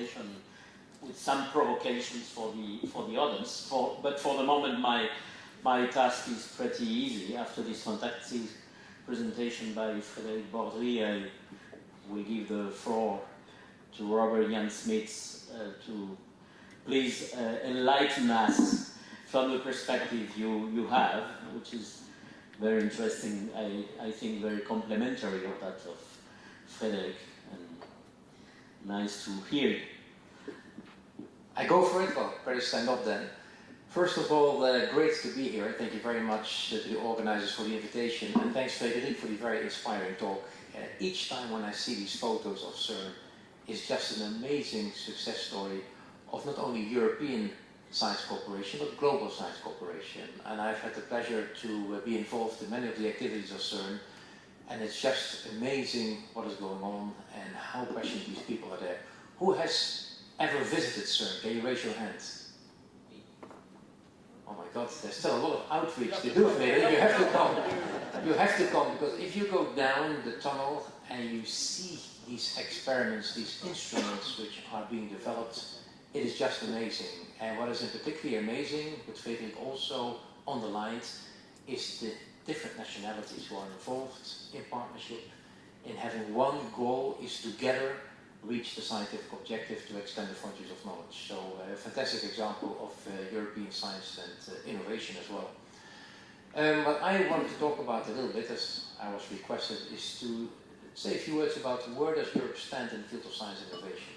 presentation with some provocations for the audience. But for the moment, my task is pretty easy. After this fantastic presentation by Frédérick Bordry, I will give the floor to Robert Jan Smits to please enlighten us from the perspective you have, which is very interesting, I think very complementary of that of Frédérick, and nice to hear you. I go for it? Well, better stand up then. First of all, great to be here. Thank you very much to the organizers for the invitation, and thanks Frédérick for the very inspiring talk. Each time when I see these photos of CERN, it's just an amazing success story of not only European science cooperation, but global science cooperation. And I've had the pleasure to be involved in many of the activities of CERN, and it's just amazing what is going on and how passionate these people are there. Who has ever visited CERN? Can you raise your hand? Oh my God, there's still a lot of outreach to do, Frédérick. You have to come. You have to come, because if you go down the tunnel and you see these experiments, these instruments which are being developed, it is just amazing. And what is in particularly amazing, but Frédérick also underlined, is the different nationalities who are involved in partnership, in having one goal is together reach the scientific objective to extend the frontiers of knowledge. So a fantastic example of European science and innovation as well. What I wanted to talk about a little bit, as I was requested, is to say a few words about where does Europe stand in the field of science and innovation.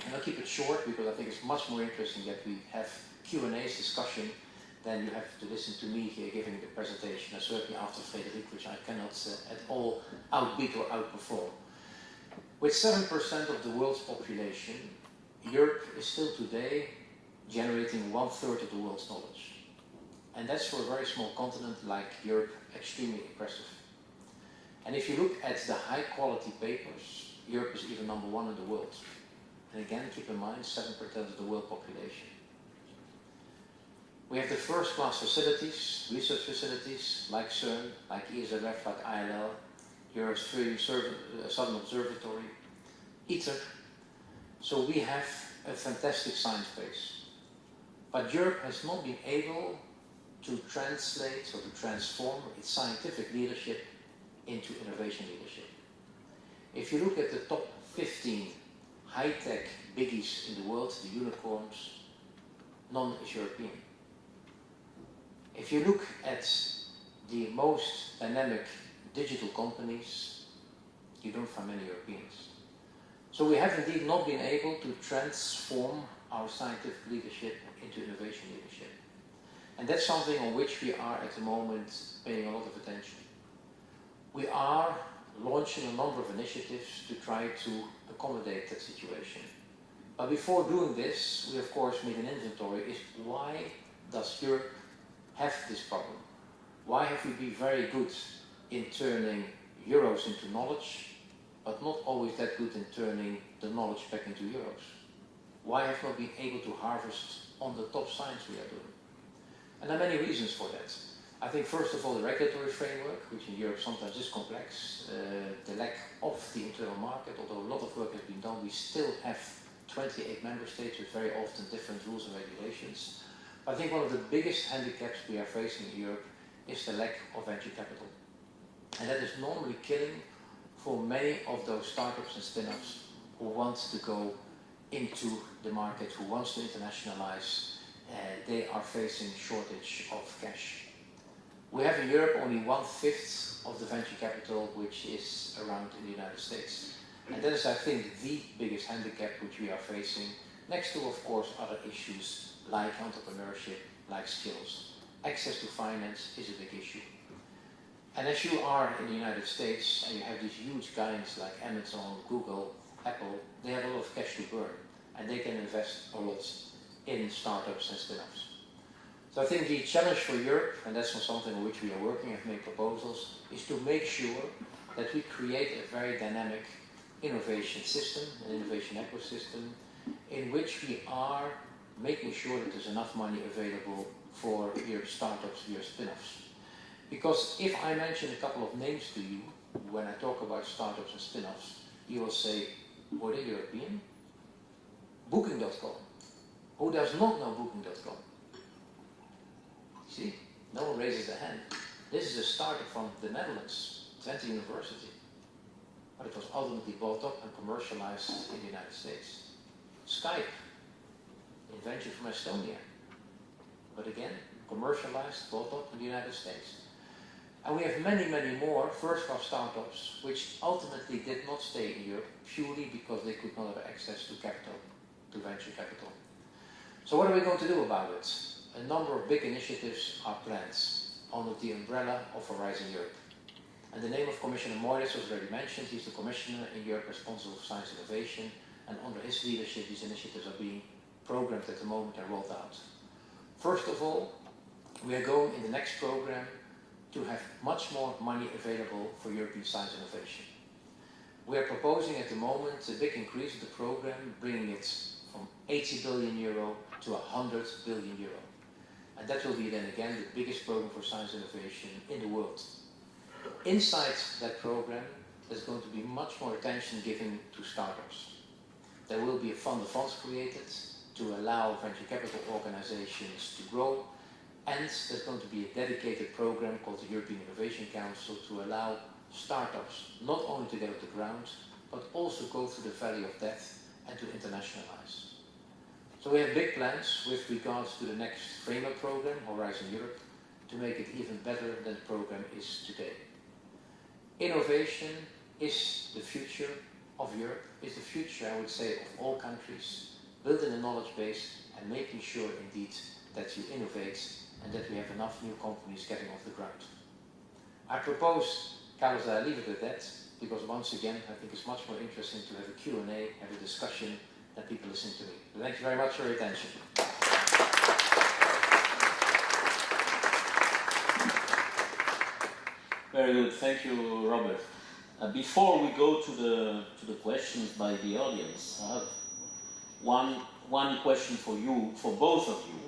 And I'll keep it short because I think it's much more interesting that we have Q&A's discussion than you have to listen to me here giving the presentation, and certainly after Frédérick, which I cannot at all outbeat or outperform. With 7% of the world's population, Europe is still today generating 1/3 of the world's knowledge. And that's for a very small continent like Europe extremely impressive. And if you look at the high quality papers, Europe is even #1 in the world. And again, keep in mind, 7% of the world population. We have the first class facilities, research facilities, like CERN, like ESRF, like ILL, Europe's free Southern Observatory, ITER. So we have a fantastic science base. But Europe has not been able to translate or to transform its scientific leadership into innovation leadership. If you look at the top 15 high-tech biggies in the world, the unicorns, none is European. If you look at the most dynamic digital companies, you don't find many Europeans. So we have indeed not been able to transform our scientific leadership into innovation leadership. And that's something on which we are at the moment paying a lot of attention. We are launching a number of initiatives to try to accommodate that situation. But before doing this, we of course made an inventory. Is why does Europe have this problem? Why have we been very good in turning euros into knowledge, but not always that good in turning the knowledge back into euros? Why have we not been able to harvest on the top science we are doing? And there are many reasons for that. I think first of all the regulatory framework, which in Europe sometimes is complex, the lack of the internal market. Although a lot of work has been done, we still have 28 member states with very often different rules and regulations. But I think one of the biggest handicaps we are facing in Europe is the lack of venture capital. And that is normally killing for many of those startups and spin-offs who want to go into the market, who wants to internationalize. They are facing shortage of cash. We have in Europe only 1/5 of the venture capital which is around in the United States. And that is, I think, the biggest handicap which we are facing, next to, of course, other issues like entrepreneurship, like skills. Access to finance is a big issue. And as you are in the United States and you have these huge giants like Amazon, Google, Apple, they have a lot of cash to burn and they can invest a lot in startups and spin-offs. So I think the challenge for Europe, and that's something on which we are working and make proposals, is to make sure that we create a very dynamic innovation system, an innovation ecosystem, in which we are making sure that there's enough money available for your startups, your spin-offs. Because if I mention a couple of names to you, when I talk about startups and spin-offs, you will say, were they European? Booking.com. Who does not know Booking.com? See, no one raises their hand. This is a startup from the Netherlands, Twente University. But it was ultimately bought up and commercialized in the United States. Skype, invention from Estonia. But again, commercialized, bought up in the United States. And we have many, many more first-class startups which ultimately did not stay in Europe purely because they could not have access to capital, to venture capital. So what are we going to do about it? A number of big initiatives are planned under the umbrella of Horizon Europe. And the name of Commissioner Moyes was already mentioned. He's the Commissioner in Europe responsible for science innovation, and under his leadership these initiatives are being programmed at the moment and rolled out. First of all, we are going in the next program to have much more money available for European science innovation. We are proposing at the moment a big increase of the program, bringing it from 80 billion euro to 100 billion euro. And that will be then again the biggest program for science innovation in the world. Inside that program, there's going to be much more attention given to startups. There will be a fund of funds created to allow venture capital organizations to grow, and there's going to be a dedicated program called the European Innovation Council to allow startups not only to get off the ground, but also go through the valley of death and to internationalize. So we have big plans with regards to the next framework program, Horizon Europe, to make it even better than the program is today. Innovation is the future of Europe, is the future, I would say, of all countries, building a knowledge base and making sure indeed that you innovate and that we have enough new companies getting off the ground. I propose, Carlos, that I leave it at that, because once again, I think it's much more interesting to have a Q&A, have a discussion, than people listen to me. So thank you very much for your attention. Very good, thank you, Robert. Before we go to the questions by the audience, I have one question for you, for both of you,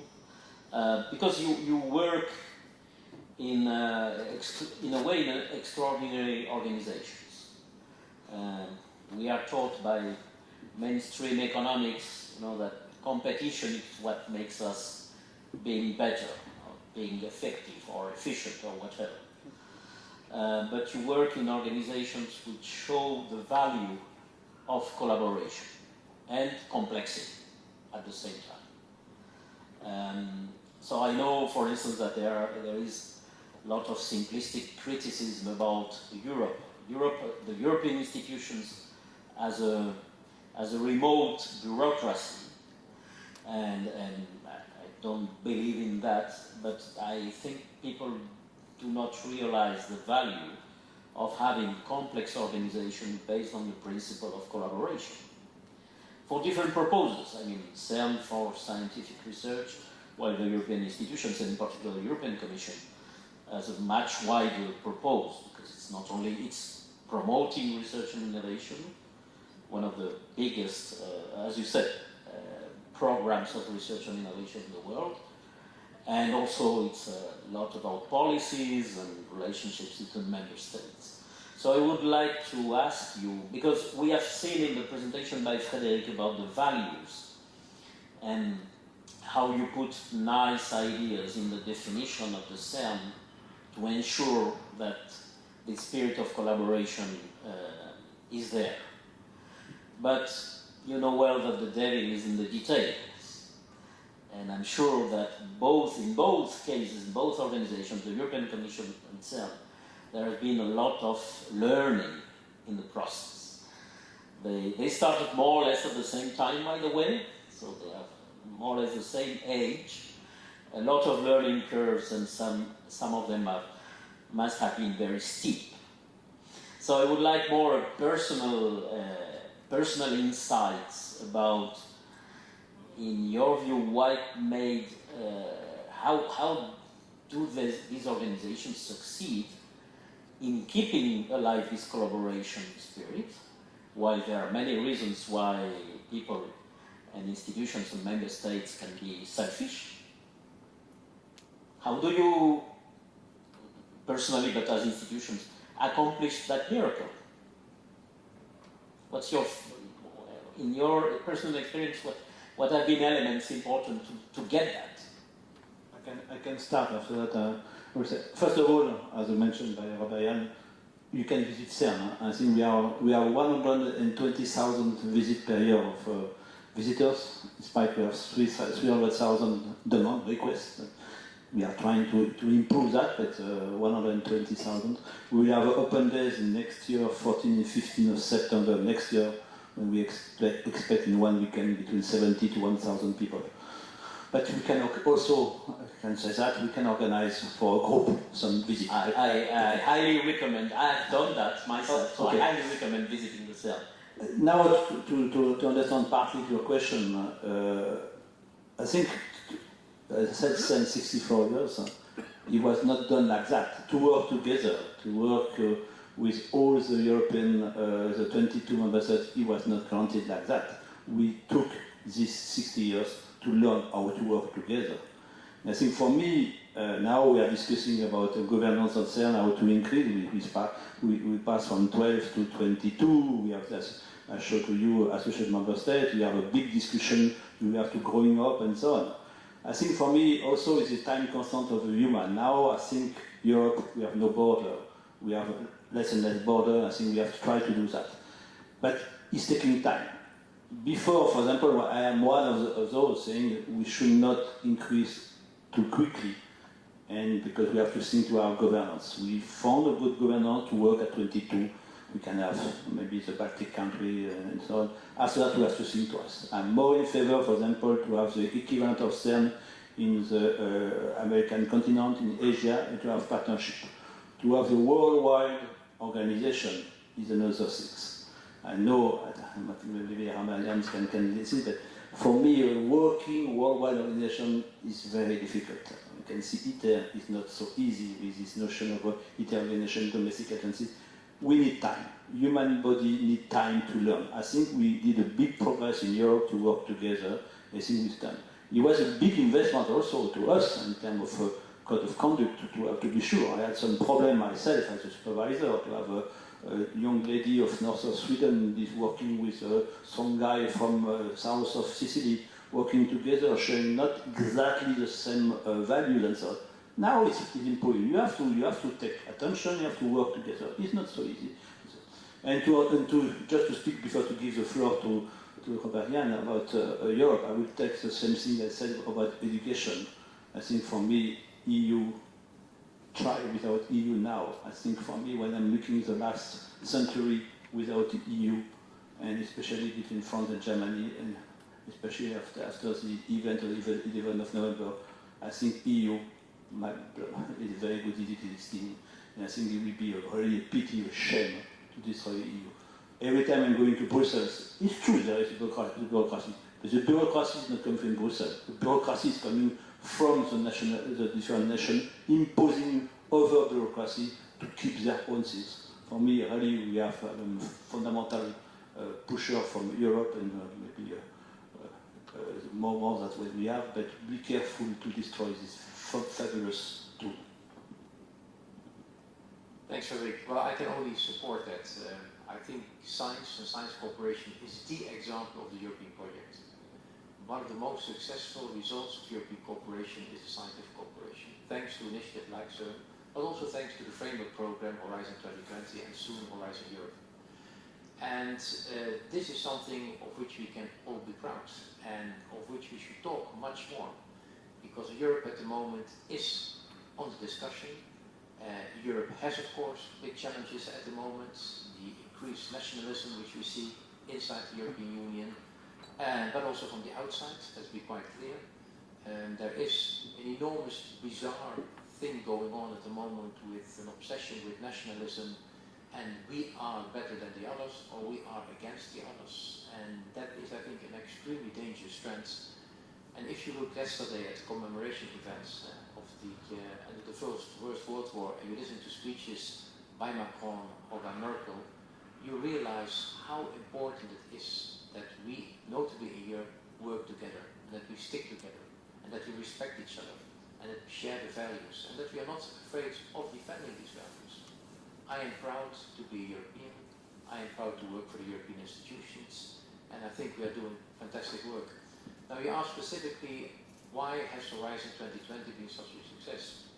because you work in a way in extraordinary organizations. We are taught by mainstream economics, that competition is what makes us being better, or being effective, or efficient, or whatever. But you work in organizations which show the value of collaboration and complexity at the same time. So I know, for instance, that there is a lot of simplistic criticism about Europe, the European institutions as a remote bureaucracy, and I don't believe in that, but I think people do not realize the value of having complex organizations based on the principle of collaboration for different purposes. I mean, CERN for scientific research, while the European institutions, and in particular the European Commission, has a much wider purpose, because it's not only it's promoting research and innovation, one of the biggest, as you said, programs of research and innovation in the world, and also it's a lot about policies and relationships between member states. So I would like to ask you, because we have seen in the presentation by Frédérick about the values and how you put nice ideas in the definition of the CERN to ensure that the spirit of collaboration is there. But you know well that the devil is in the details. And I'm sure that in both cases, both organizations, the European Commission and CERN, there has been a lot of learning in the process. They started more or less at the same time, by the way, so they have more or less the same age. A lot of learning curves, and some of them must have been very steep. So I would like more personal insights about, in your view, what made, how do these organizations succeed in keeping alive this collaboration spirit, while there are many reasons why people and institutions and member states can be selfish. How do you, personally, but as institutions, accomplish that miracle? What's in your personal experience, what have been elements important to get that? I can start after that. First of all, as I mentioned by Robert, you can visit CERN. I think we are 120,000 visits per year of visitors, despite we have 300,000 demand requests. We are trying to improve that, but 120,000. We have open days next year, 14 and 15 of September next year, when we expect in one weekend between 70 to 1,000 people. But we can also, I can say that, we can organize for a group some visits. I highly recommend, I have done that myself, so okay. I highly recommend visiting the CERN. Now, to understand partly your question, I think, as I said, since 64 years, it was not done like that. To work together, to work with all the European, the 22 member states, it was not granted like that. We took these 60 years to learn how to work together. And I think for me, now we are discussing about the governance of CERN, how to increase. We pass from 12 to 22. We have this, I showed to you, associate member state. We have a big discussion. We have to growing up and so on. I think for me also is the time constant of the human. Now I think Europe, we have no border. We have less and less border. I think we have to try to do that. But it's taking time. Before, for example, I am one of those saying we should not increase too quickly, and because we have to think to our governance. We found a good governance to work at 22. We can have maybe the Baltic country and so on. After that, we have to think to us. I'm more in favor, for example, to have the equivalent of CERN in the American continent, in Asia, and to have partnership. To have the worldwide organization is another thing. I know, maybe Ramalians can listen, but for me, a working worldwide organization is very difficult. You can see ITER is not so easy with this notion of ITER organization, domestic agencies. We need time. Human body need time to learn. I think we did a big progress in Europe to work together. I think we've done. It was a big investment also to us in terms of code of conduct to be sure. I had some problem myself as a supervisor to have a young lady of north of Sweden is working with some guy from south of Sicily, working together, showing not exactly the same values and so on. Now it's improving. You have to take attention. You have to work together. It's not so easy. And just to speak before to give the floor to Robert Jan about Europe, I will take the same thing I said about education. I think for me, EU. Try without EU now. I think for me, when I'm looking at the last century without the EU, and especially between France and Germany, and especially after the event of the 11th of November, I think EU is a very good thing. And I think it will be really a pity, a shame to destroy the EU. Every time I'm going to Brussels, it's true there is a bureaucracy, but the bureaucracy is not coming from Brussels. The bureaucracy is coming from the different nations, imposing over bureaucracy to keep their own things. For me, really, we have a fundamental pusher from Europe, and maybe more than what we have, but be careful to destroy this fabulous tool. Thanks, Frédérick. Well, I can only support that. I think science and science cooperation is the example of the European project. One of the most successful results of European cooperation is the scientific cooperation, thanks to initiatives like CERN, but also thanks to the framework program Horizon 2020 and soon Horizon Europe. And this is something of which we can all be proud and of which we should talk much more, because Europe at the moment is under discussion. Europe has, of course, big challenges at the moment, the increased nationalism which we see inside the European Union, but also from the outside, let's be quite clear. There is an enormous, bizarre thing going on at the moment with an obsession with nationalism, and we are better than the others, or we are against the others. And that is, I think, an extremely dangerous trend. And if you look yesterday at the commemoration events of the end of the First World War, and you listen to speeches by Macron or by Merkel, you realize how important it is that we, notably in Europe, work together, and that we stick together, and that we respect each other, and that we share the values, and that we are not afraid of defending these values. I am proud to be European. I am proud to work for the European institutions, and I think we are doing fantastic work. Now you ask specifically, why has Horizon 2020 been such a success?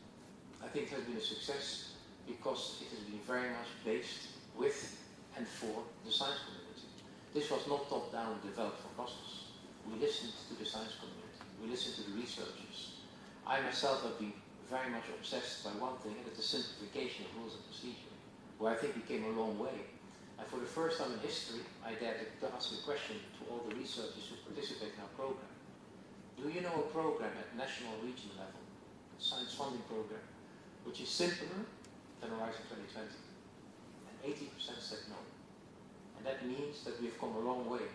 I think it has been a success because it has been very much based with and for the science community. This was not top-down developed for Brussels. We listened to the science community. We listened to the researchers. I myself have been very much obsessed by one thing, and it's the simplification of rules and procedure, where I think we came a long way. And for the first time in history, I dared to ask a question to all the researchers who participate in our program. Do you know a program at national or regional level, a science funding program, which is simpler than Horizon 2020? And 80% said no. And that means that we've come a long way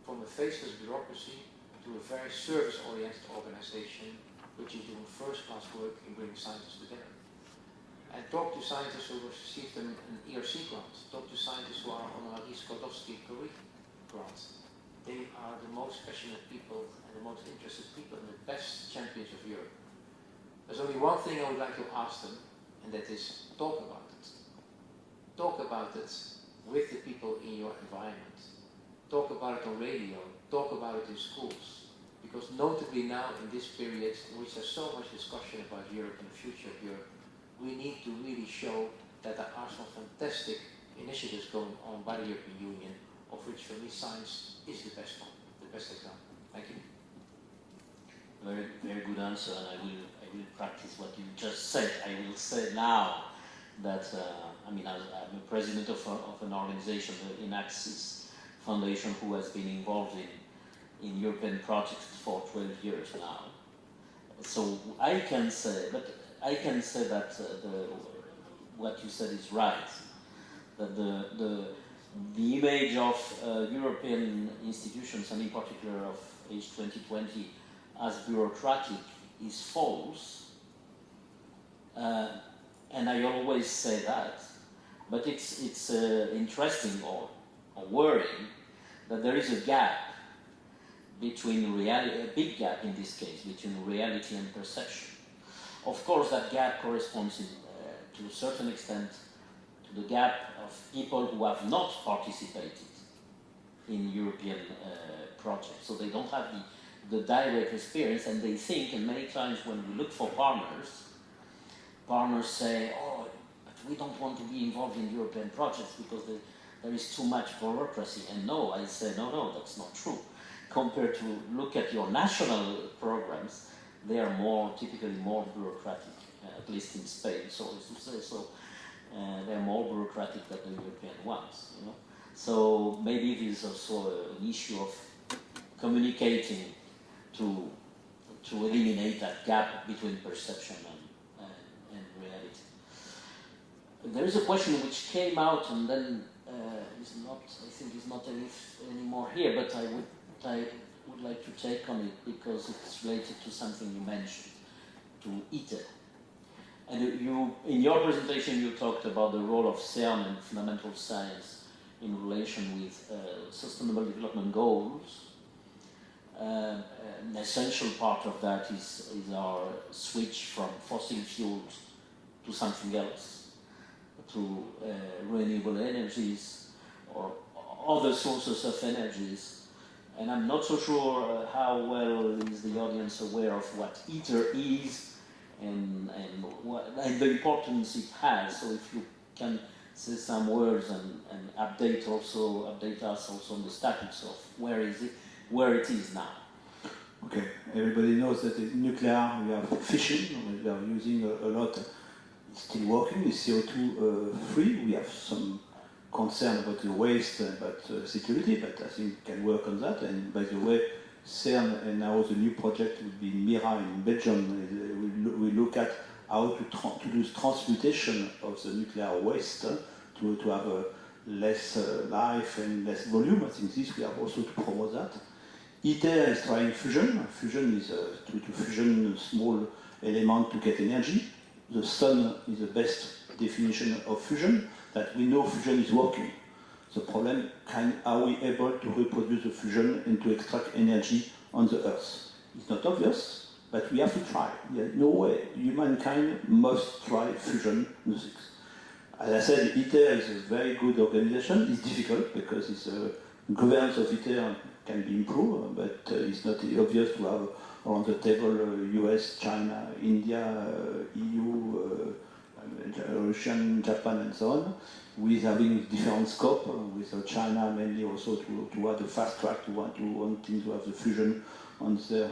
from a faceless bureaucracy to a very service-oriented organization which is doing first-class work in bringing scientists together. And talk to scientists who have received an ERC grant. Talk to scientists who are on a Skłodowski-Curie grant. They are the most passionate people and the most interested people and the best champions of Europe. There's only one thing I would like to ask them, and that is talk about it. Talk about it with the people in your environment. Talk about it on radio. Talk about it in schools. Because notably now in this period in which there's so much discussion about Europe and the future of Europe, we need to really show that there are some fantastic initiatives going on by the European Union, of which for me science is the best one, the best example. Thank you. Very, very good answer, and I will practice what you just said. I will say now that I'm a president of an organization, the Inaxis Foundation, who has been involved in European projects for 12 years now. So I can say that what you said is right. That the image of European institutions, and in particular of H2020, as bureaucratic is false. And I always say that. But it's interesting or worrying that there is a gap between reality, a big gap in this case, between reality and perception. Of course, that gap corresponds to a certain extent to the gap of people who have not participated in European projects. So they don't have the direct experience, and they think, and many times when we look for partners say, oh, but we don't want to be involved in European projects because there is too much bureaucracy. And no, I say, no, that's not true. Compared to look at your national programs, they are typically more bureaucratic, at least in Spain, so to say. So they're more bureaucratic than the European ones, you know. So maybe it is also an issue of communicating to eliminate that gap between perception and reality. There is a question which came out and then is not anymore here, but I would like to take on it because it's related to something you mentioned, to ITER. And in your presentation, you talked about the role of CERN and fundamental science in relation with Sustainable Development Goals. An essential part of that is our switch from fossil fuels to something else, to renewable energies or other sources of energies. And I'm not so sure how well is the audience aware of what ITER is and the importance it has. So if you can say some words and update us also on the status of where it is now. Okay, everybody knows that in nuclear we have fission, we are using a lot. It's still working, it's CO2 free. We have some concern about the waste, about security, but I think we can work on that. And by the way, CERN and now the new project will be in Mira in Belgium. We look at how to do transmutation of the nuclear waste to have less life and less volume. I think this we have also to promote that. ITER is trying fusion. Fusion is to fusion a small element to get energy. The sun is the best definition of fusion, that we know fusion is working. The problem, are we able to reproduce the fusion and to extract energy on the Earth? It's not obvious, but we have to try. No way. Humankind must try fusion physics. As I said, ITER is a very good organization. It's difficult because it's governance of ITER can be improved, but it's not obvious to have around the table US, China, India, EU, Russia, Japan, and so on, with having different scope, with China mainly also to have the fast track, wanting to have the fusion on their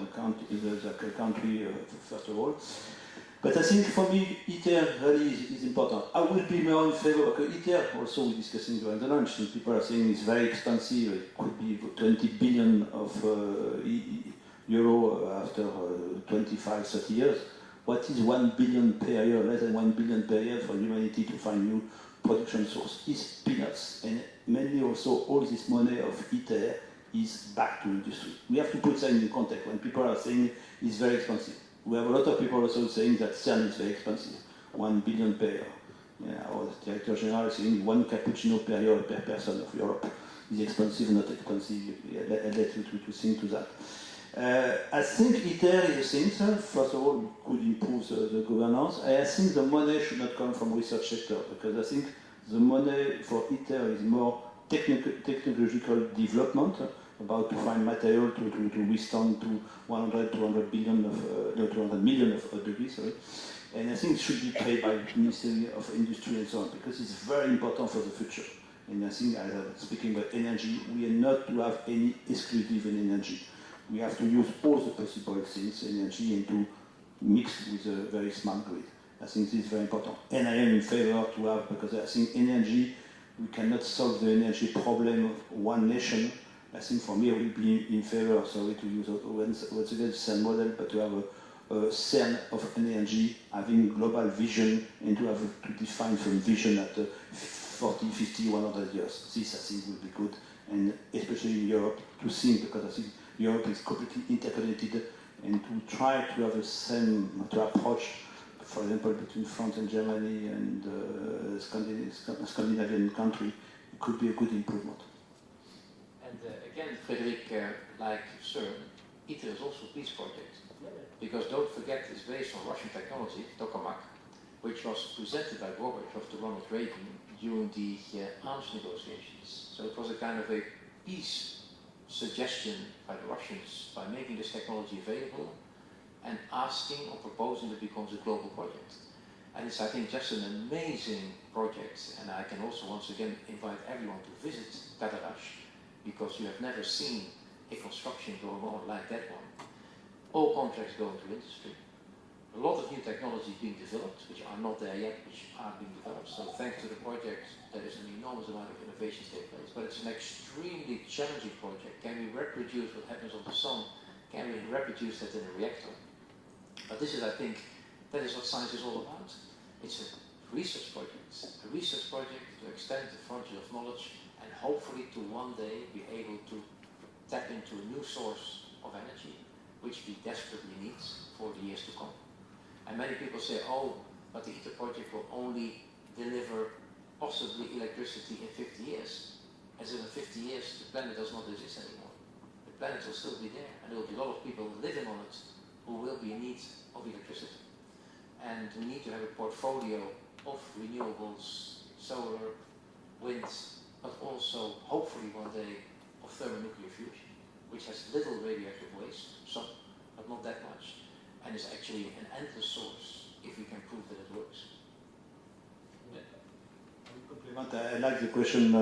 country, first of all. But I think for me, ITER really is important. I will be more in favor of ITER, also we're discussing during the lunch, and people are saying it's very expensive, it could be 20 billion of euro after 25, 30 years. What is 1 billion per year, less than 1 billion per year for humanity to find new production source? It's peanuts, and mainly also all this money of ITER is back to industry. We have to put that in context when people are saying it's very expensive. We have a lot of people also saying that CERN is very expensive, 1 billion per year. Yeah, or the Director General is saying 1 cappuccino per year per person of Europe is expensive, not expensive. I'd like you to think to that. I think ITER is a thing. First of all, we could improve the governance. I think the money should not come from research sector, because I think the money for ITER is more technological development, about to find material to withstand to 200 million of degrees, sorry. And I think it should be paid by the Ministry of Industry and so on, because it's very important for the future. And I think, as I'm speaking about energy, we are not to have any exclusive in energy. We have to use all the possible things, energy, and to mix with a very smart grid. I think this is very important. And I am in favor to have, because I think energy, we cannot solve the energy problem of one nation. I think for me, I will be in favor, sorry to use once again the same model, but to have a CERN of energy, having global vision, and to have to define some vision at 40, 50, 100 years. This, I think, will be good, and especially in Europe, to think, because I think Europe is completely interconnected, and to try to have the same, to approach, for example, between France and Germany and Scandinavian country, it could be a good improvement. And again, Frédérick, like CERN, ITER is also a peace project. Because don't forget, it's based on Russian technology, tokamak, which was presented by Gorbachev to Ronald Reagan during the arms negotiations. So it was a kind of a peace suggestion by the Russians by making this technology available and asking or proposing that it becomes a global project. And it's, I think, just an amazing project. And I can also once again invite everyone to visit Cadarache, because you have never seen a construction going on like that one. All contracts go into industry. A lot of new technology being developed, which are not there yet, which are being developed. So thanks to the project, there is an enormous amount of innovations take place. But it's an extremely challenging project. Can we reproduce what happens on the sun? Can we reproduce that in a reactor? But this is, I think, that is what science is all about. It's a research project to extend the frontier of knowledge, and hopefully to one day be able to tap into a new source of energy, which we desperately need for the years to come. And many people say, oh, but the ITER project will only deliver possibly electricity in 50 years. As in 50 years, the planet does not exist anymore. The planet will still be there, and there will be a lot of people living on it who will be in need of electricity. And we need to have a portfolio of renewables, solar, wind, but also, hopefully one day, of thermonuclear fusion, which has little radioactive waste, some, but not that much, and is actually an endless source if we can prove that it works. I like the question,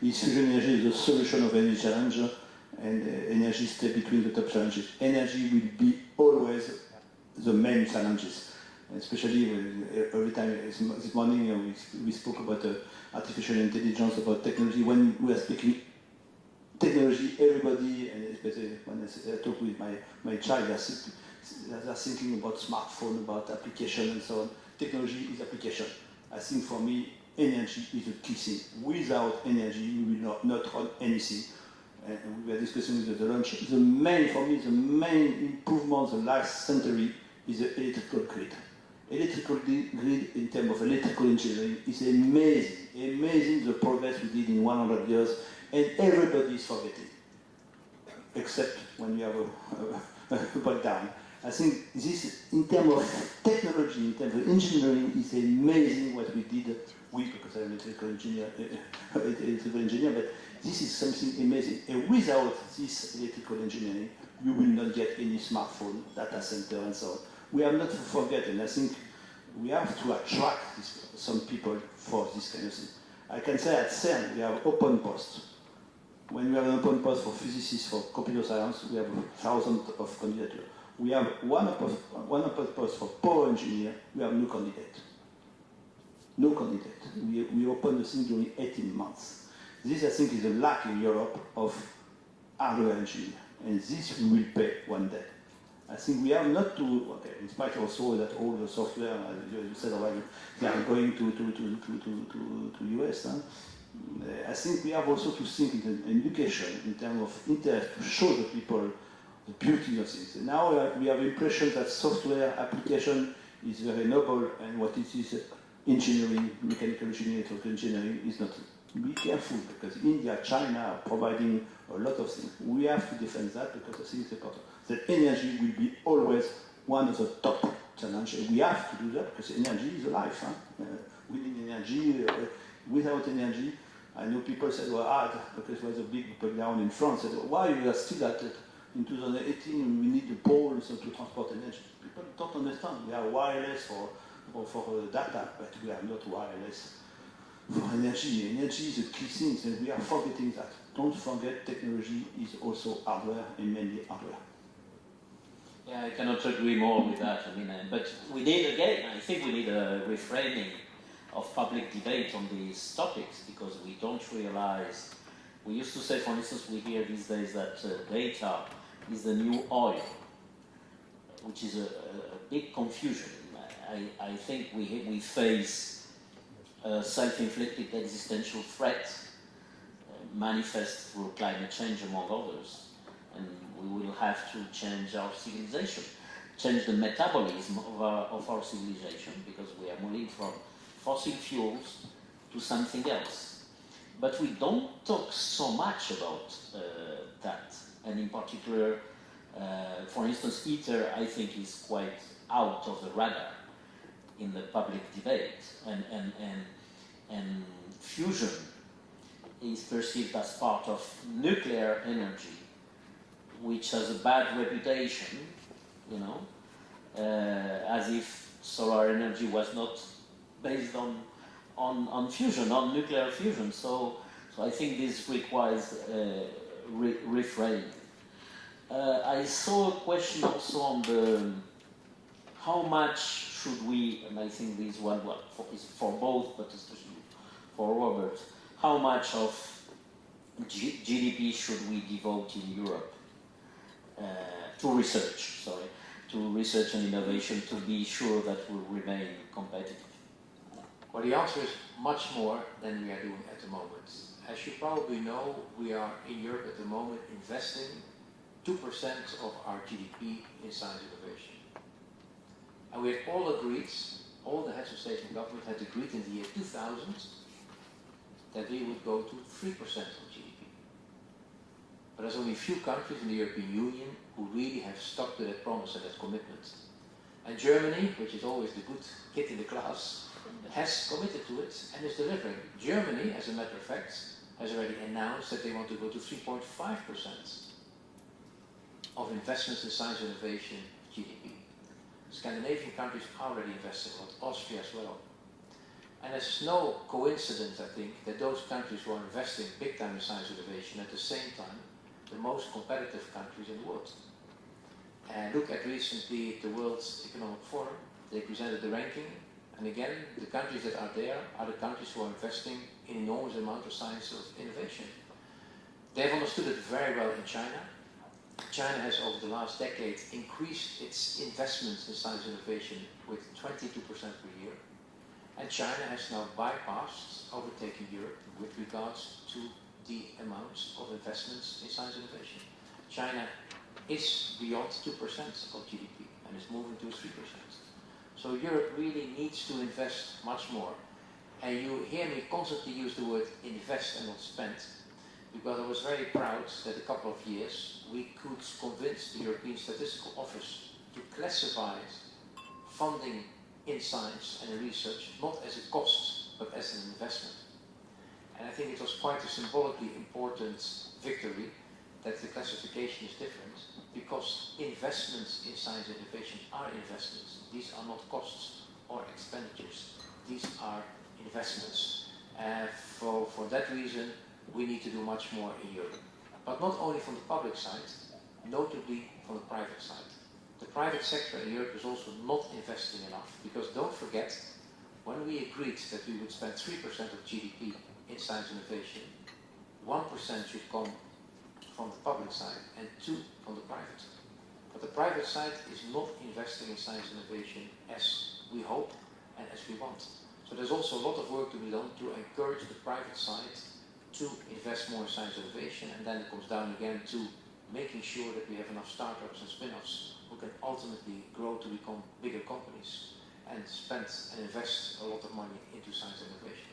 is fusion energy the solution of any challenge, and energy stay between the top challenges. Energy will be always the main challenges. Especially every time this morning we spoke about artificial intelligence, about technology. When we are speaking technology, everybody, and especially when I talk with my child, they're thinking about smartphone, about application and so on. Technology is application. I think for me, energy is a key thing. Without energy, we will not run anything. And we were discussing with the lunch. For me, the main improvement the last century is the electrical grid. Electrical grid in terms of electrical engineering is amazing the progress we did in 100 years, and everybody is forgetting, except when you have a breakdown. I think this, in terms of technology, in terms of engineering, is amazing what we did. Because I'm an electrical engineer, but This is something amazing. And without this electrical engineering, you will not get any smartphone, data center, and so on. We have not to forget, and I think we have to attract some people for this kind of thing. I can say at CERN, we have open posts. When we have an open post for physicists, for computer science, we have thousands of candidates. We have one open post for power engineer, we have no candidate. No candidate. We opened the thing during 18 months. This, I think, is a lack in Europe of hardware engineer, and this we will pay one day. I think we have not to, okay, in spite also that all the software, as you said already, they are going to US. Huh? I think we have also to think in education in terms of interest to show the people the beauty of things. And now we have impression that software application is very noble, and what it is engineering, mechanical engineering, electrical engineering is not. Be careful, because India, China are providing a lot of things. We have to defend that, because I think it's important. That energy will be always one of the top challenges. We have to do that, because energy is life. Huh? We need energy. Without energy, I know people said, well, because there was a big breakdown in France, said, why you are still at it? In 2018, we need the poles to transport energy. People don't understand. We are wireless for data, but we are not wireless for energy. Energy is a key thing, and we are forgetting that. Don't forget, technology is also hardware, and mainly hardware. Yeah, I cannot agree more with that. I mean, but we need, again, I think we need a reframing of public debate on these topics, because we don't realize. We used to say, for instance, we hear these days that data is the new oil, which is a big confusion. I think we face a self-inflicted existential threat manifest through climate change, among others, and we will have to change our civilization, change the metabolism of our civilization, because we are moving from fossil fuels to something else. But we don't talk so much about that, and in particular, for instance, ITER, I think, is quite out of the radar in the public debate, and fusion is perceived as part of nuclear energy, which has a bad reputation, you know, as if solar energy was not based on fusion, on nuclear fusion. So I think this requires reframing. I saw a question also on the how much should we, and I think this one is for both, but especially for Robert, how much of GDP should we devote in Europe to research, and innovation, to be sure that we'll remain competitive? Well, the answer is much more than we are doing at the moment. As you probably know, we are in Europe at the moment investing 2% of our GDP in science innovation. And we had all agreed, all the heads of state and government had agreed in the year 2000 that we would go to 3% of GDP. But there's only a few countries in the European Union who really have stuck to that promise and that commitment. And Germany, which is always the good kid in the class, has committed to it and is delivering. Germany, as a matter of fact, has already announced that they want to go to 3.5% of investments in science and innovation GDP. Scandinavian countries are already investing, but Austria as well. And it's no coincidence, I think, that those countries who are investing big time in science and innovation at the same time, the most competitive countries in the world. And look at recently the World Economic Forum, they presented the ranking, and again, the countries that are there are the countries who are investing in enormous amount of science and innovation. They've understood it very well in China. China has over the last decade increased its investments in science and innovation with 22% per year. And China has now bypassed, overtaking Europe with regards to the amounts of investments in science and innovation. China is beyond 2% of GDP and is moving to 3%. So Europe really needs to invest much more. And you hear me constantly use the word invest and not spend, because I was very proud that a couple of years we could convince the European Statistical Office to classify funding in science and in research not as a cost, but as an investment. And I think it was quite a symbolically important victory that the classification is different, because investments in science and innovation are investments. These are not costs or expenditures. These are investments. For that reason, we need to do much more in Europe. But not only from the public side, notably from the private side. The private sector in Europe is also not investing enough, because don't forget, when we agreed that we would spend 3% of GDP in science and innovation, 1% should come from the public side and 2% from the private. But the private side is not investing in science and innovation as we hope and as we want. So there's also a lot of work to be done to encourage the private side to invest more in science and innovation, and then it comes down again to making sure that we have enough startups and spin-offs who can ultimately grow to become bigger companies and spend and invest a lot of money into science and innovation.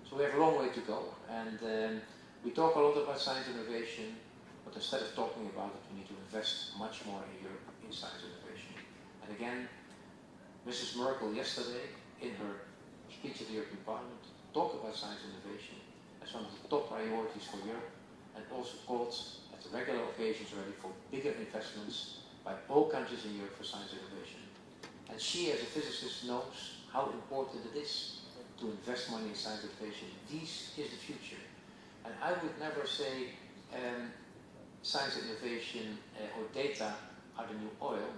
So we have a long way to go, and we talk a lot about science and innovation, but instead of talking about it, we need to invest much more in Europe in science and innovation. And again, Mrs. Merkel yesterday, in her speech at the European Parliament, talked about science and innovation as one of the top priorities for Europe, and also called at the regular occasions already for bigger investments by all countries in Europe for science and innovation. And she, as a physicist, knows how important it is to invest money in science and innovation. This is the future. And I would never say science and innovation or data are the new oil,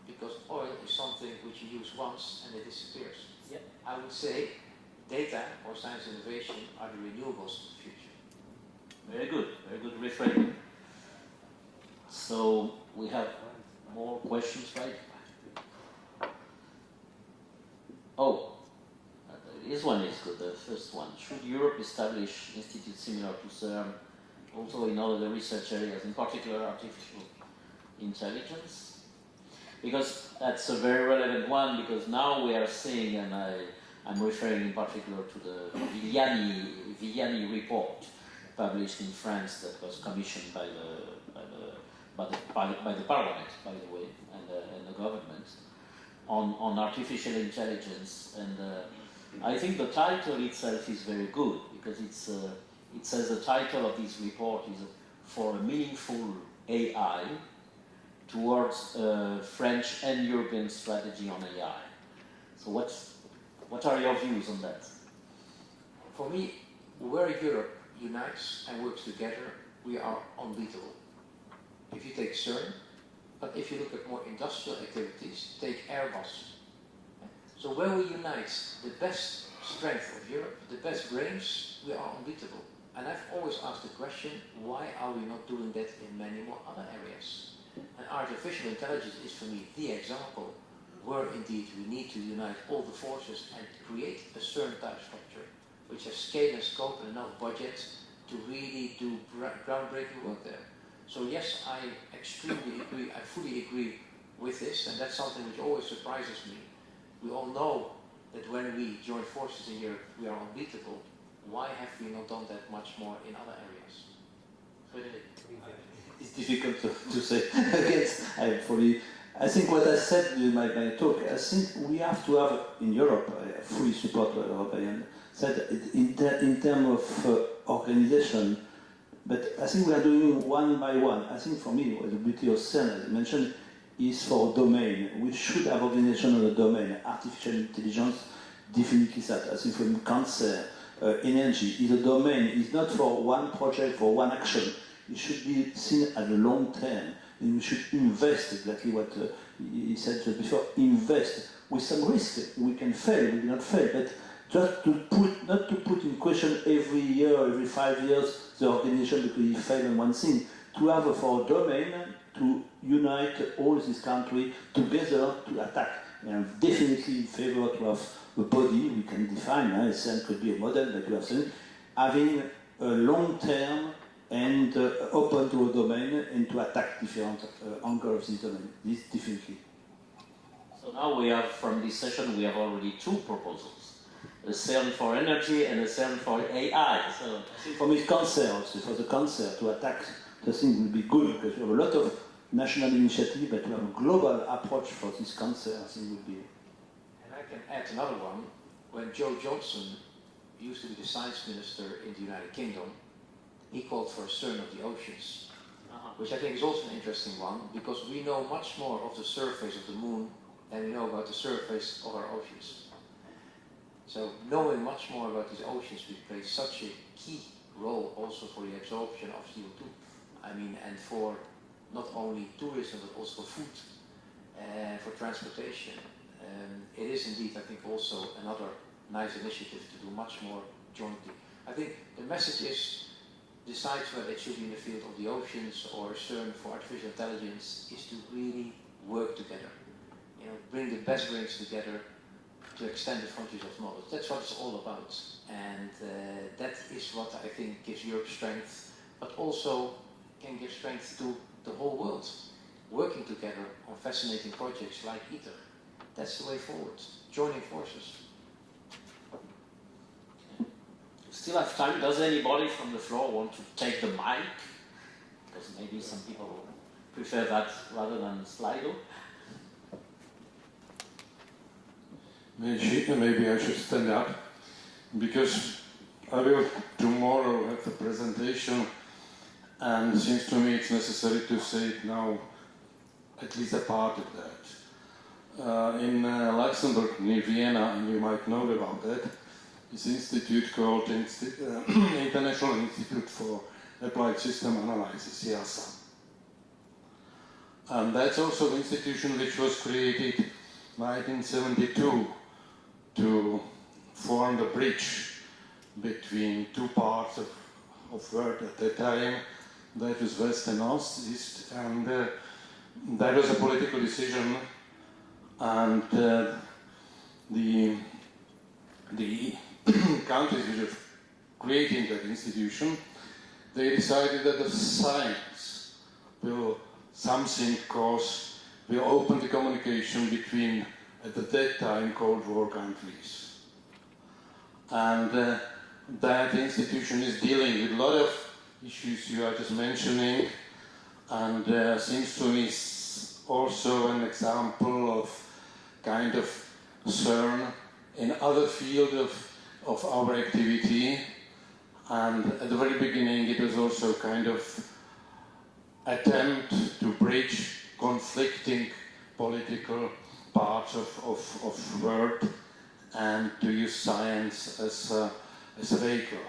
because oil is something which you use once and it disappears. Yep. I would say data or science and innovation are the renewables of the future. Very good reframing. So we have more questions, right? Oh, this one is good, the first one. Should Europe establish institutes similar to CERN, also in other research areas, in particular artificial intelligence? Because that's a very relevant one, because now we are seeing, and I'm referring in particular to the Viviani report published in France that was commissioned by the Parliament, by the way, and the government, on artificial intelligence. And I think the title itself is very good, because it says the title of this report is For a Meaningful AI Towards a French and European Strategy on AI. So what are your views on that? For me, where Europe unites and works together, we are unbeatable. If you take CERN, but if you look at more industrial activities, take Airbus. So where we unite the best strength of Europe, the best brains, we are unbeatable. And I've always asked the question, why are we not doing that in many more other areas? And artificial intelligence is for me the example where indeed we need to unite all the forces and create a CERN type structure, which has scale and scope and enough budget to really do groundbreaking work there. So yes, I extremely agree, I fully agree with this, and that's something which always surprises me. We all know that when we join forces in Europe, we are unbeatable. Why have we not done that much more in other areas? Frédérick? It's difficult to say. Again, I think what I said in my talk, I think we have to have in Europe, I fully support what European said, in terms of organization, but I think we are doing one by one. I think for me, the beauty of CERN, as I mentioned, is for domain. We should have organization on the domain. Artificial intelligence, definitely that. I think from cancer, energy is a domain. It's not for one project, for one action. It should be seen at the long term. And we should invest, exactly what he said before, invest with some risk. We can fail, we cannot fail, but just not to put in question every year, every 5 years, the organization because he failed on one thing. To have for a domain, to unite all these countries together to attack. And I'm definitely in favor to have a body we can define. CERN could be a model, but we have seen having a long term and open to a domain and to attack different angles of this domain. This definitely. So now we have, from this session, we have already 2 proposals. A CERN for energy and a CERN for AI. So I think for me, cancer also, for the cancer, to attack the thing will be good, because we have a lot of national initiative, but to have a global approach for this cancer, I think would be. And I can add another one. When Joe Johnson used to be the science minister in the United Kingdom, he called for a CERN of the oceans, which I think is also an interesting one, because we know much more of the surface of the moon than we know about the surface of our oceans. So knowing much more about these oceans will play such a key role also for the absorption of CO2. I mean, and for not only tourism, but also for food, for transportation. It is indeed, I think, also another nice initiative to do much more jointly. I think the message is, decides whether it should be in the field of the oceans or CERN for artificial intelligence, is to really work together. You know, bring the best brains together to extend the frontiers of knowledge. That's what it's all about. And that is what I think gives Europe strength, but also can give strength to the whole world. Working together on fascinating projects like ITER. That's the way forward. Joining forces. Still have time. Does anybody from the floor want to take the mic? Because maybe some people prefer that rather than Slido. Maybe I should stand up, because I will tomorrow have a presentation, and it seems to me it's necessary to say it now, at least a part of that. In Luxembourg, near Vienna, and you might know about that, this institute called International Institute for Applied System Analysis, IASA. And that's also the institution which was created in 1972 to form the bridge between two parts of world at that time. That was West and East, and that was a political decision, and the countries which are creating that institution, they decided that the science will open the communication between, at that time, Cold War countries. And that institution is dealing with a lot of issues you are just mentioning, and seems to me also an example of kind of CERN in other field of our activity. And at the very beginning it was also kind of attempt to bridge conflicting political parts of world and to use science as a vehicle.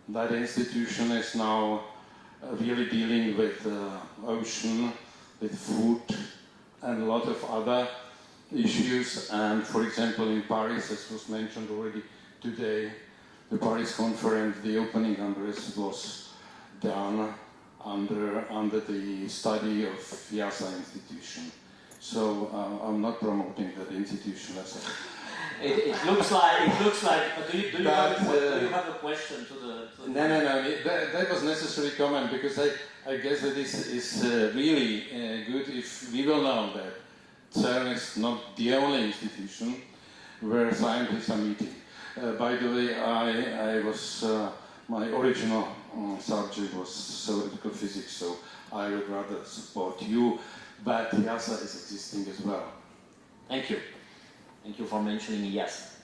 That institution is now really dealing with ocean, with food, and a lot of other issues. And for example, in Paris, as was mentioned already today, the Paris conference, the opening address was done under the study of IASA institution. So I'm not promoting that institution as a... It looks like. But do you have a question to the No. That was necessary comment, because I guess that this is really good if we will know that CERN is not the only institution where scientists are meeting. By the way, I was my original subject was theoretical physics, so I would rather support you. But IASA is existing as well. Thank you. Thank you for mentioning yes.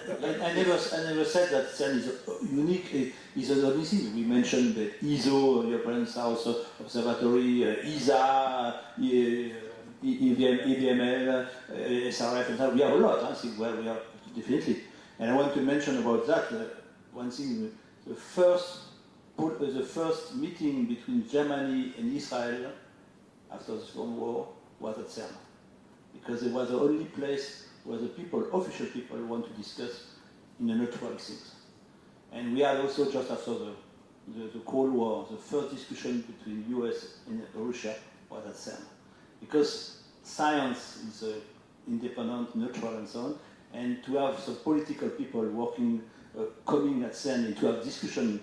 I never said that CERN is unique. It's the only thing. We mentioned the ESO, European South Observatory, ESA, EVML, SRF, and that. We have a lot. I think where we are definitely. And I want to mention about that one thing. The first meeting between Germany and Israel after the Second War was at CERN, because it was the only place where the official people, want to discuss in a neutral things. And we had also, just after the Cold War, the first discussion between US and Russia was at CERN. Because science is independent, neutral, and so on, and to have some political people working, coming at CERN, and to have discussion,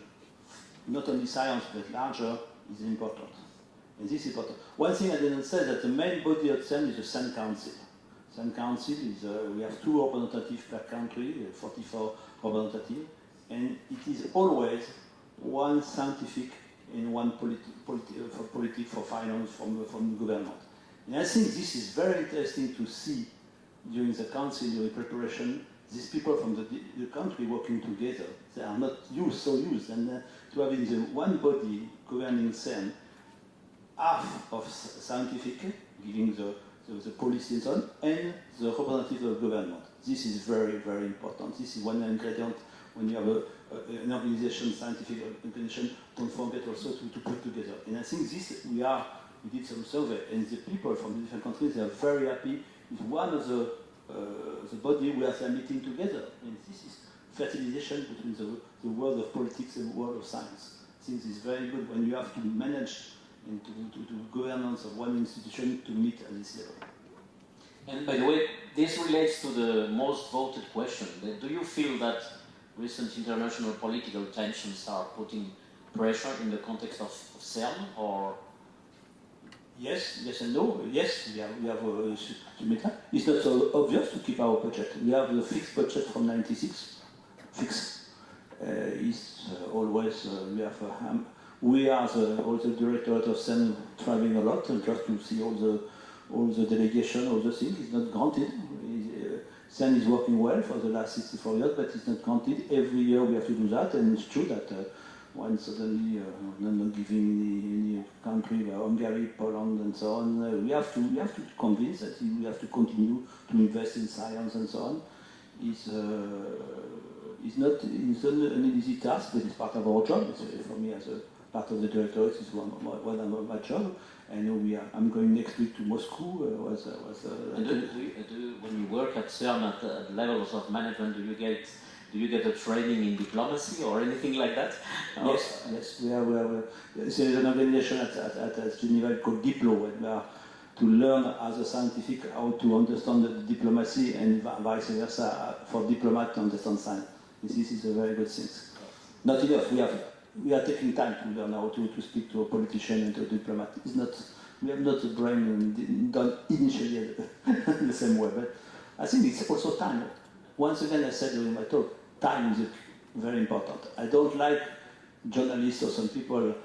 not only science, but larger, is important. And this is important. One thing I didn't say, that the main body at CERN is the CERN Council. CERN Council is, we have 2 representatives per country, 44 representatives, and it is always one scientific and one for finance from the government. And I think this is very interesting to see during the council, during preparation, these people from the country working together, they are not so used. And to have in the one body governing CERN, half of scientific, giving the policy and so on, and the representative of government. This is very, very important. This is one ingredient when you have an organization, scientific organization, don't forget also to put together. And I think this, we did some survey, and the people from the different countries, they are very happy with one of the body where they are meeting together. And this is fertilization between the world of politics and the world of science. I think this is very good when you have to manage and to do governance of one institution to meet at this level. And by the way, this relates to the most voted question. Do you feel that recent international political tensions are putting pressure in the context of CERN, or? Yes and no. Yes, we have to make that. It's not so obvious to keep our budget. We have the fixed budget from '96. Fixed. It's always we are all the directorate of CERN traveling a lot and just to see all the delegation, all the things. It's not granted. CERN is working well for the last 64 years, but it's not granted. Every year we have to do that, and it's true that when suddenly not giving any country, Hungary, Poland, and so on, we have to convince that we have to continue to invest in science and so on. It's not an easy task, but it's part of our job. For me, as a part of the directorate, it's one of my job. I know I'm going next week to Moscow. When you work at CERN at levels of management, do you get a training in diplomacy or anything like that? Yes. We have there's an organization at Geneva called Diplo, where we are to learn as a scientific how to understand the diplomacy and vice versa for diplomat to understand science. This is a very good thing. Not enough. We are taking time to learn how to speak to a politician and to a diplomat. We have not the brain done initially the same way, but I think it's also time. Once again, I said during my talk, time is very important. I don't like journalists or some people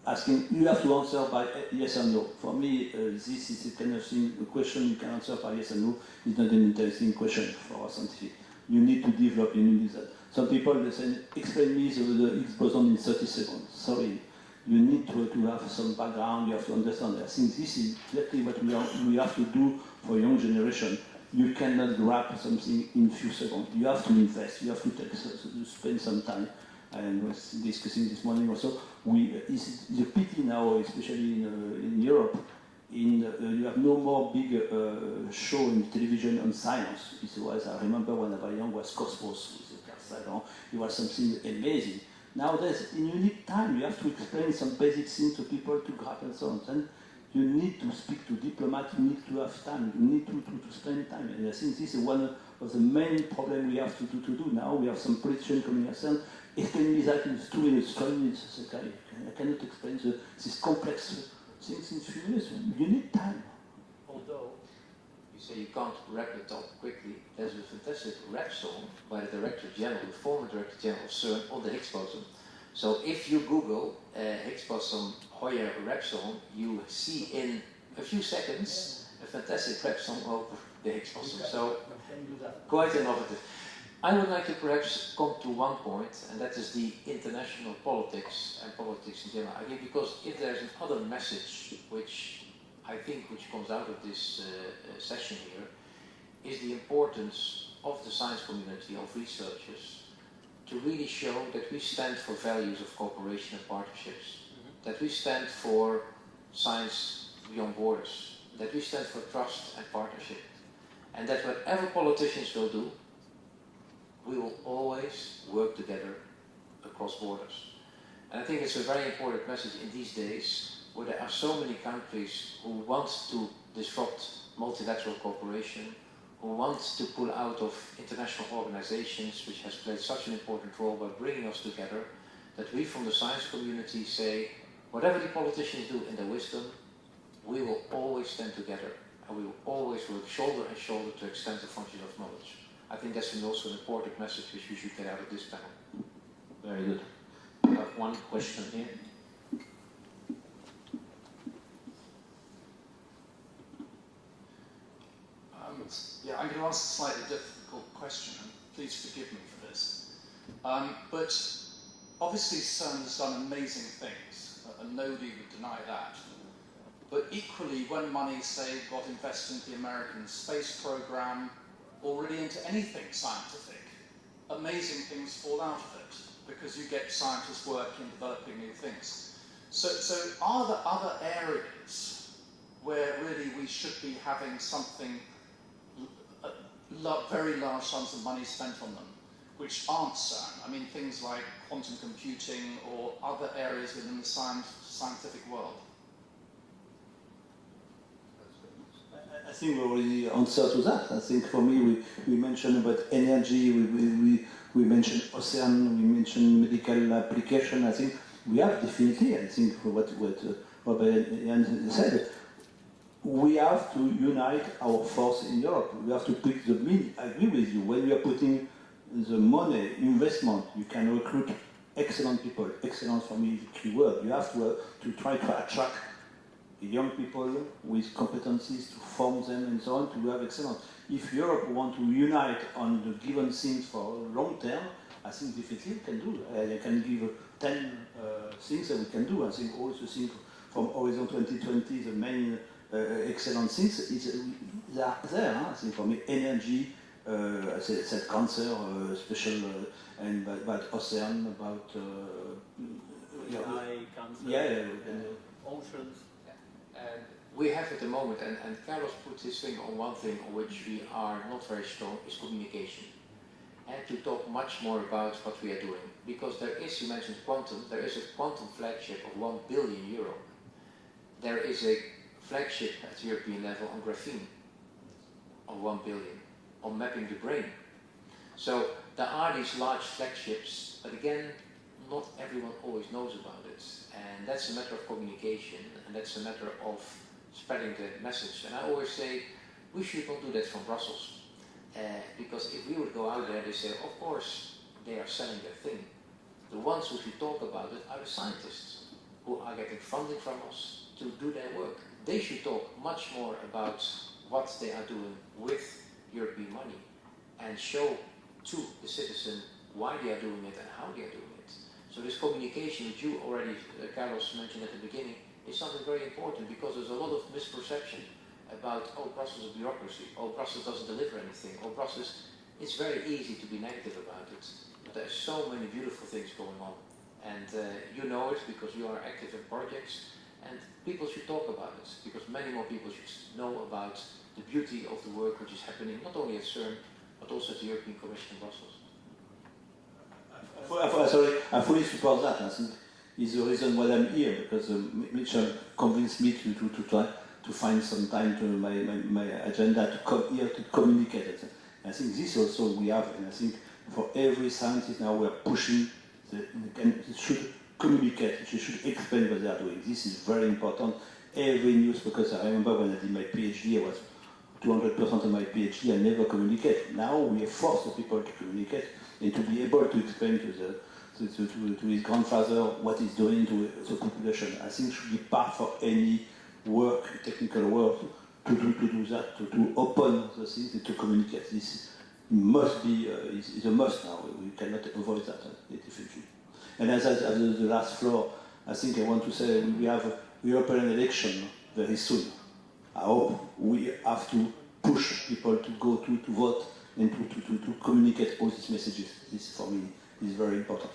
asking, you have to answer by yes or no. For me, this is a kind of thing, a question you can answer by yes or no is not an interesting question for a scientific. You need to develop, you need that. Some people, they say, explain me the Higgs boson in 30 seconds. Sorry, you need to have some background, you have to understand. I think this is exactly what we have to do for young generation. You cannot grab something in few seconds. You have to invest, you have to spend some time. And I was discussing this morning also, it's a pity now, especially in Europe, you have no more big show in television on science. I remember when I was young, was Cosmos with the Carl Sagan. It was something amazing. Nowadays, you need time. You have to explain some basic things to people to grab and so on. And you need to speak to diplomats. You need to have time. You need to spend time. And I think this is one of the main problems we have to do now. We have some politicians coming and saying, explain me that in 2 minutes, 3 minutes. I cannot explain this complex things in few minutes. You need time. Although you say you can't wrap it up quickly, there's a fantastic rap song by the Director General, the former Director General of CERN, on the Higgs boson. So if you Google Higgs boson Hoyer rap song, you see in a few seconds a fantastic rap song over the Higgs boson. So quite innovative. I would like to perhaps come to one point, and that is the international politics and politics in general. I think because if there's another message which comes out of this session here, is the importance of the science community, of researchers, to really show that we stand for values of cooperation and partnerships, that we stand for science beyond borders, that we stand for trust and partnership, and that whatever politicians will do, we will always work together across borders. And I think it's a very important message in these days where there are so many countries who want to disrupt multilateral cooperation, who want to pull out of international organizations which has played such an important role by bringing us together, that we from the science community say, whatever the politicians do in their wisdom, we will always stand together and we will always work shoulder and shoulder to extend the frontiers of knowledge. I think that's also an important message which we should get out of this panel. Very good. We have one question here. I'm going to ask a slightly difficult question. please forgive me for this. But obviously CERN has done amazing things, and nobody would deny that. But equally, when money, say, got invested into the American space program, or really into anything scientific, amazing things fall out of it, because you get scientists working, developing new things. So are there other areas where really we should be having something, very large sums of money spent on them, which aren't CERN? I mean, things like quantum computing or other areas within the scientific world. I think we already answered to that. I think for me, we mentioned about energy, we mentioned ocean, we mentioned medical application. I think we have definitely, I think for what Jan said, we have to unite our force in Europe. We have to put the mean. I agree with you. When you are putting the money, investment, you can recruit excellent people. Excellence for me is the key word. You have to try to attract young people with competencies to form them and so on to have excellence. If Europe want to unite on the given things for long term, I think definitely we can do. I can give 10 things that we can do. I think also think from Horizon 2020, the main excellent things they are there. Huh? I think for me, energy, I said cancer, special, and about ocean, about cancer, oceans. We have at the moment, and Carlos put his finger on one thing on which we are not very strong, is communication. And to talk much more about what we are doing. Because there is, you mentioned quantum, there is a quantum flagship of 1 billion euro. There is a flagship at the European level on graphene of 1 billion, on mapping the brain. So there are these large flagships, but again, not everyone always knows about it. And that's a matter of communication, and that's a matter of spreading the message. And I always say, we should not do that from Brussels. Because if we would go out there, they say, of course, they are selling their thing. The ones who should talk about it are the scientists, who are getting funding from us to do their work. They should talk much more about what they are doing with European money, and show to the citizen why they are doing it and how they are doing it. So this communication, which you already, Carlos, mentioned at the beginning, is something very important, because there's a lot of misperception about, oh, Brussels is bureaucracy, oh, Brussels doesn't deliver anything, oh, Brussels, it's very easy to be negative about it, but there's so many beautiful things going on. And you know it because you are active in projects, and people should talk about it, because many more people should know about the beauty of the work which is happening, not only at CERN, but also at the European Commission in Brussels. I fully support that. I think is the reason why I'm here, because Mitchell convinced me to try to find some time to my agenda to come here to communicate it. I think this also we have, and I think for every scientist now we are pushing, they should communicate, they should explain what they are doing. This is very important. Every news, because I remember when I did my PhD, I was 200% of my PhD, I never communicate. Now we have forced the people to communicate and to be able to explain to his grandfather what he's doing to the population. I think should be part for any work, technical work, to do that, to open the things and to communicate. This must be is a must now. We cannot avoid that, definitely. And as the last floor, I think I want to say we have a European election very soon. I hope we have to push people to go to vote and to communicate all these messages. This for me is very important.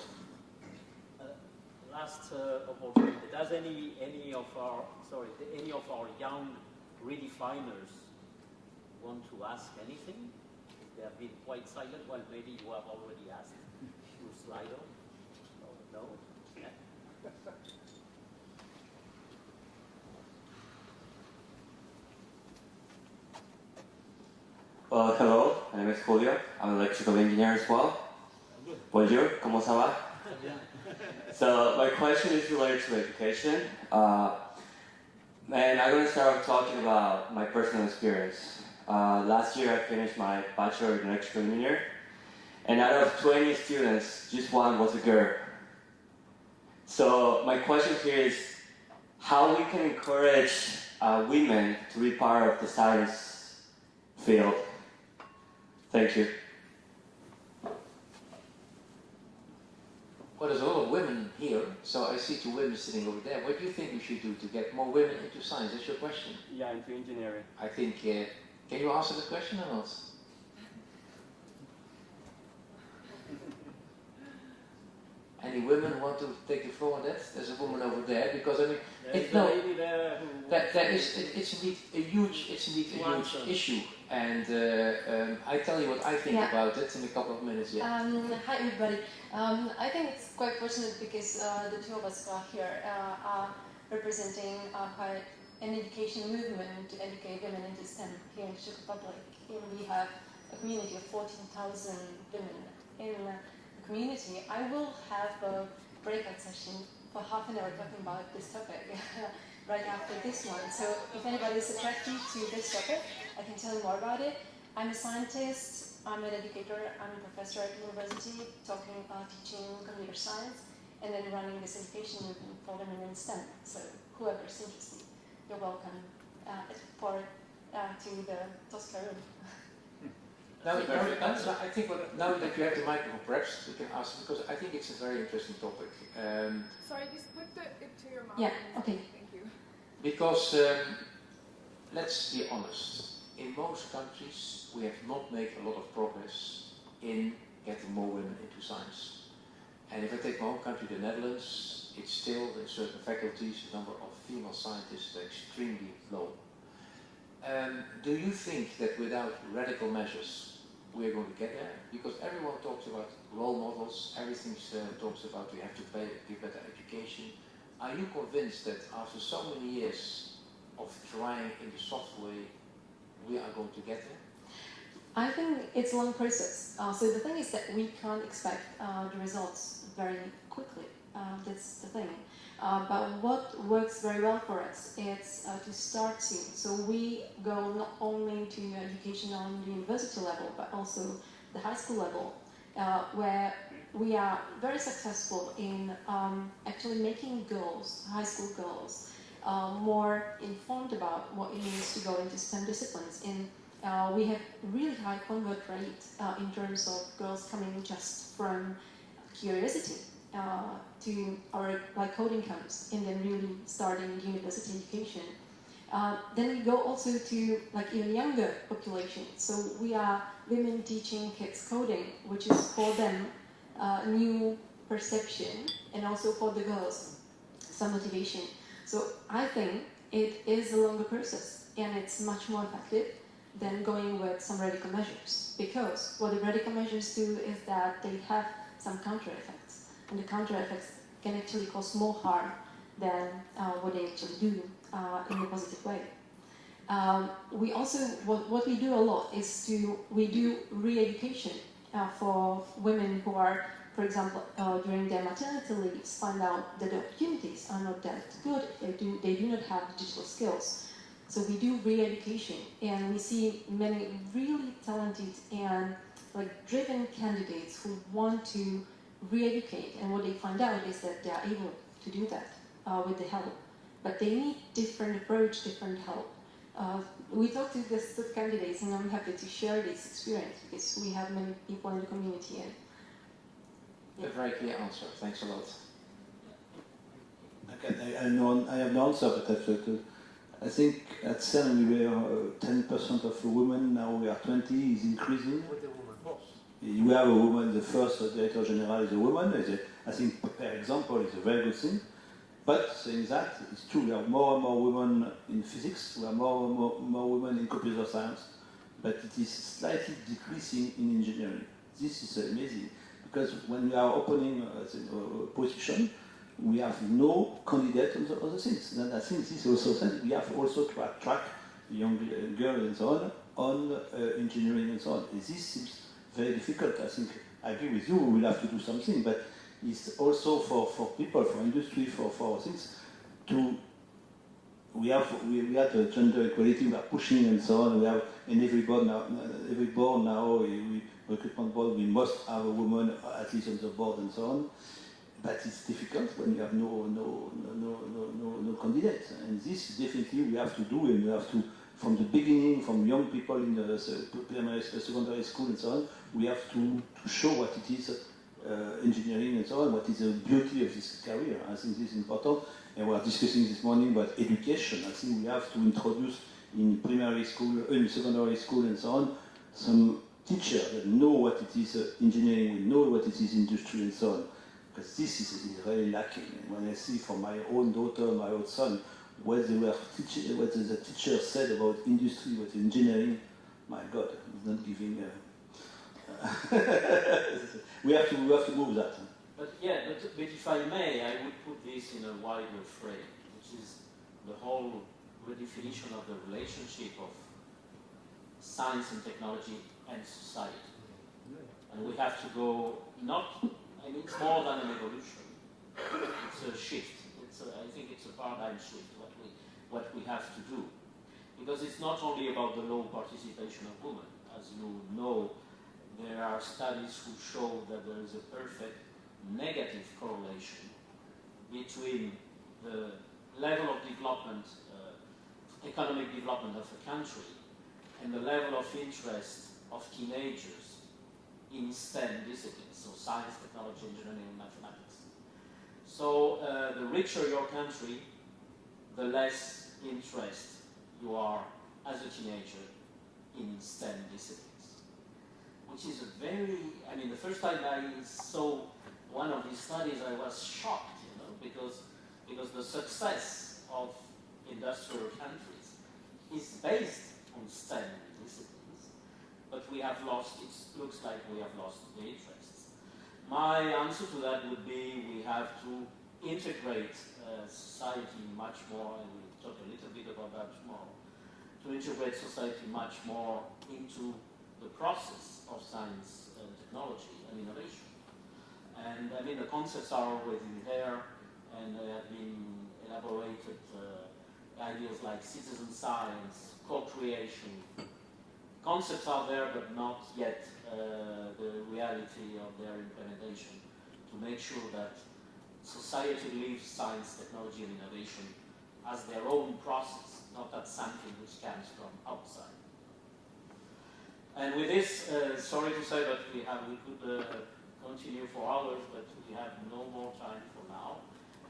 Last opportunity. Does any of our young redefiners want to ask anything? They have been quite silent. Well, maybe you have already asked. Slido? No? Yeah. Hello, my name is Julio. I'm an electrical engineer as well. Bonjour, comment ça va? So my question is related to education. And I'm going to start off talking about my personal experience. Last year I finished my bachelor in electrical engineer. And out of 20 students, just one was a girl. So my question here is how we can encourage women to be part of the science field. Thank you. Well, there's a lot of women here, so I see 2 women sitting over there. What do you think we should do to get more women into science? That's your question. Yeah, into engineering. I think, can you answer the question or not? Any women want to take the floor on that? There's a woman over there, because I mean, it's indeed a huge issue, and I tell you what I think about it in a couple of minutes. Hi everybody. I think it's quite fortunate because the 2 of us who are here are representing quite an education movement to educate women into STEM here in the Czech Republic. Here we have a community of 14,000 women in the community. I will have a breakout session for half an hour talking about this topic right after this one. So if anybody is attracted to this topic, I can tell you more about it. I'm a scientist, I'm an educator, I'm a professor at university, teaching computer science, and then running this education movement for women in STEM. So whoever is interested, you're welcome to the Tosca room. Now, I think now that you have the microphone, perhaps we can ask, because I think it's a very interesting topic. Sorry, just put it to your mouth. Yeah, okay. Thank you. Because, let's be honest, in most countries we have not made a lot of progress in getting more women into science. And if I take my own country, the Netherlands, it's still, in certain faculties, the number of female scientists is extremely low. Do you think that without radical measures we're going to get there? Because everyone talks about role models, everything talks about we have to give better education. Are you convinced that after so many years of trying in the soft way, we are going to get there? I think it's a long process. So the thing is that we can't expect the results very quickly. That's the thing. But what works very well for us is to start soon. So we go not only to education on the university level, but also the high school level, where we are very successful in actually making girls, high school girls, more informed about what it means to go into STEM disciplines. And we have really high convert rate in terms of girls coming just from curiosity to our coding camps and then really starting university education. Then we go also to even younger population. So we are women teaching kids coding, which is for them new perception, and also for the girls some motivation. So I think it is a longer process, and it's much more effective than going with some radical measures. Because what the radical measures do is that they have some counter effects, and the counter effects can actually cause more harm than what they actually do in a positive way. We also, what we do a lot is we do re-education for women who are, for example, during their maternity leaves, find out that the opportunities are not that good. They do not have digital skills. So we do re-education, and we see many really talented and driven candidates who want to re-educate, and what they find out is that they are able to do that with the help. But they need different approach, different help. We talk to the candidates, and I'm happy to share this experience because we have many people in the community. And, yeah. A very clear answer. Thanks a lot. Okay, I have no answer, but I think at CERN we were 10% of women, now we are 20, is increasing. We have a woman, the first director general is a woman. I think, per example, is a very good thing. But saying that, it's true, we have more and more women in physics, we have more and more women in computer science, but it is slightly decreasing in engineering. This is amazing, because when we are opening a position, we have no candidate on the other things. And I think this also says we have also to attract young girls and so on engineering and so on. And this seems very difficult. I think I agree with you, we will have to do something, but it's also for people, for industry, for things, we had gender equality, we are pushing and so on, we have in every board now, recruitment board, we must have a woman at least on the board and so on. But it's difficult when you have no candidates. And this definitely we have to do, and we have to, from the beginning, from young people in the primary, secondary school and so on, we have to show what it is engineering and so on, what is the beauty of this career. I think this is important. And we are discussing this morning about education. I think we have to introduce in primary school, in secondary school and so on, some teachers that know what it is engineering, we know what it is industry and so on. Because this is really lacking. And when I see from my own daughter, my own son, what the teacher said about industry, what engineering, my God, he's not giving. we have to move that. But yeah, but if I may, I would put this in a wider frame, which is the whole redefinition of the relationship of science and technology and society. And we have to go it's more than an evolution. It's a shift. I think it's a paradigm shift, what we have to do. Because it's not only about the low participation of women. As you know, there are studies who show that there is a perfect negative correlation between the level of development, economic development of a country, and the level of interest of teenagers in STEM disciplines, so science, technology, engineering, and mathematics. So the richer your country, the less interest you are as a teenager in STEM disciplines. Which is the first time I saw one of these studies, I was shocked, because the success of industrial countries is based on STEM disciplines, but we have lost, it looks like we have lost the interests. My answer to that would be we have to integrate society much more, and we'll talk a little bit about that tomorrow, to integrate society much more into the process of science and technology and innovation. And the concepts are already there, and they have been elaborated, ideas like citizen science, co-creation. Concepts are there, but not yet the reality of their implementation, to make sure that society lives science, technology, and innovation as their own process, not as something which comes from outside. And with this, sorry to say that we could continue for hours, but we have no more time for now.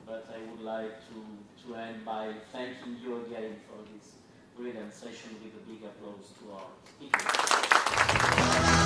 But I would like to end by thanking you again for this brilliant session with a big applause to our speakers.